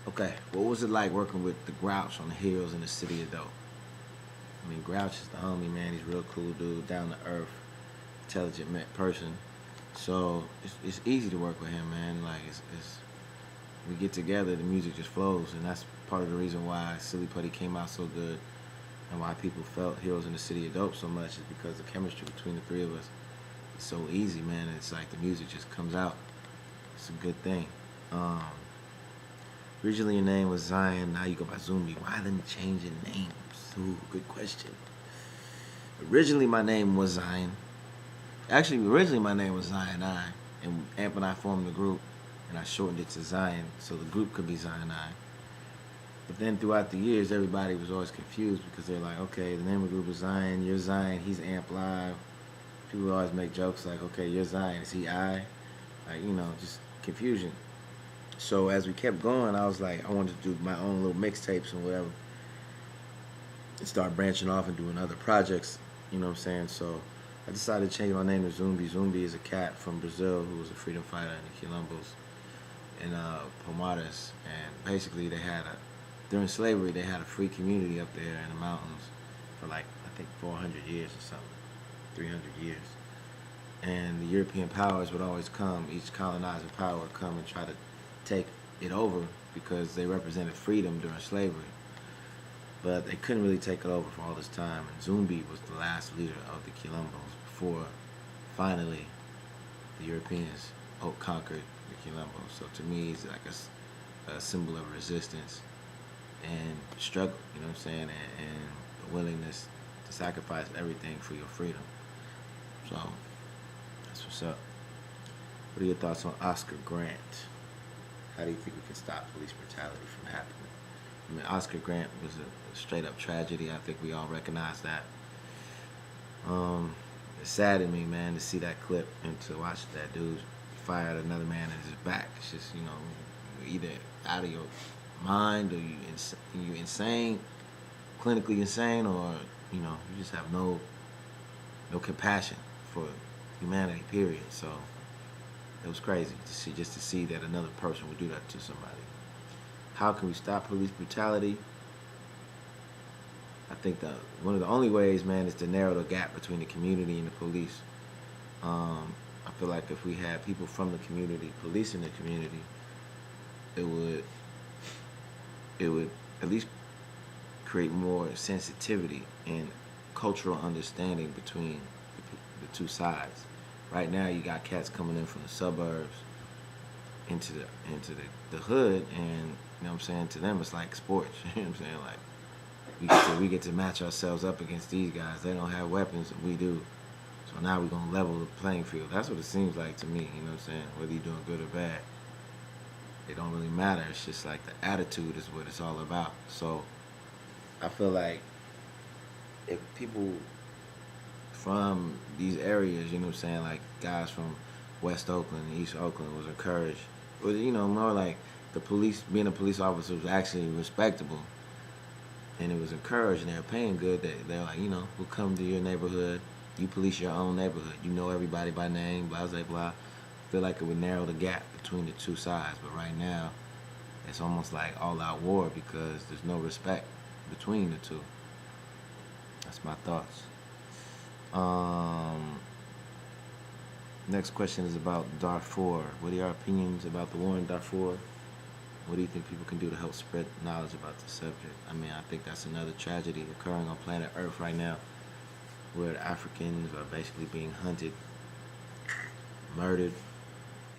Okay, what was it like working with the Grouch on the Heroes in the City of Dope? I mean, Grouch is the homie, man. He's a real cool dude, down to earth, intelligent person. So it's easy to work with him, man. Like it's we get together, the music just flows, and that's part of the reason why Silly Putty came out so good, and why people felt Heroes in the City of Dope so much is because the chemistry between the three of us is so easy, man. It's like the music just comes out. It's a good thing. Um, Originally your name was Zion, now you go by Zumbi. Why then change your names? Ooh, good question. Originally my name was Zion. Actually, originally my name was Zion I, and Amp and I formed the group, and I shortened it to Zion, so the group could be Zion I. But then throughout the years, everybody was always confused because they're like, okay, the name of the group is Zion, you're Zion, he's Amp Live. People always make jokes like, okay, you're Zion, is he I? Like, just confusion. So as we kept going, I was like, I wanted to do my own little mixtapes and whatever, and start branching off and doing other projects. You know what I'm saying? So I decided to change my name to Zumbi. Zumbi is a cat from Brazil who was a freedom fighter in the Quilombos and Pomadas. And basically, during slavery, they had a free community up there in the mountains for like, I think 400 years or something, 300 years. And the European powers would always come, each colonizing power would come and try to take it over because they represented freedom during slavery. But they couldn't really take it over for all this time. And Zumbi was the last leader of the Quilombos before finally the Europeans conquered the Quilombos. So to me, it's like a symbol of resistance and struggle, you know what I'm saying? And the willingness to sacrifice everything for your freedom. So that's what's up. What are your thoughts on Oscar Grant? How do you think we can stop police brutality from happening? I mean, Oscar Grant was a straight up tragedy. I think we all recognize that. It saddened me, man, to see that clip and to watch that dude fire at another man in his back. It's just, you're either out of your mind or you insane, clinically insane, or you just have no compassion for humanity. Period. So it was crazy to see that another person would do that to somebody. How can we stop police brutality? I think one of the only ways, man, is to narrow the gap between the community and the police. I feel like if we had people from the community policing the community, it would at least create more sensitivity and cultural understanding between the two sides. Right now, you got cats coming in from the suburbs into the hood, and you know what I'm saying, to them it's like sports. You know what I'm saying? Like we get to match ourselves up against these guys. They don't have weapons and we do. So now we're gonna level the playing field. That's what it seems like to me, you know what I'm saying? Whether you're doing good or bad. It don't really matter. It's just like the attitude is what it's all about. So I feel like if people from these areas, you know what I'm saying, like guys from West Oakland and East Oakland was encouraged, or more like being a police officer was actually respectable, and it was encouraged, and they were paying good. They're like, we'll come to your neighborhood, you police your own neighborhood, you know everybody by name, blah blah blah. I feel like it would narrow the gap between the two sides, but right now it's almost like all-out war because there's no respect between the two. That's my thoughts. Next question is about Darfur. What are your opinions about the war in Darfur? What do you think people can do to help spread knowledge about the subject? I mean, I think that's another tragedy occurring on planet Earth right now, where the Africans are basically being hunted, murdered,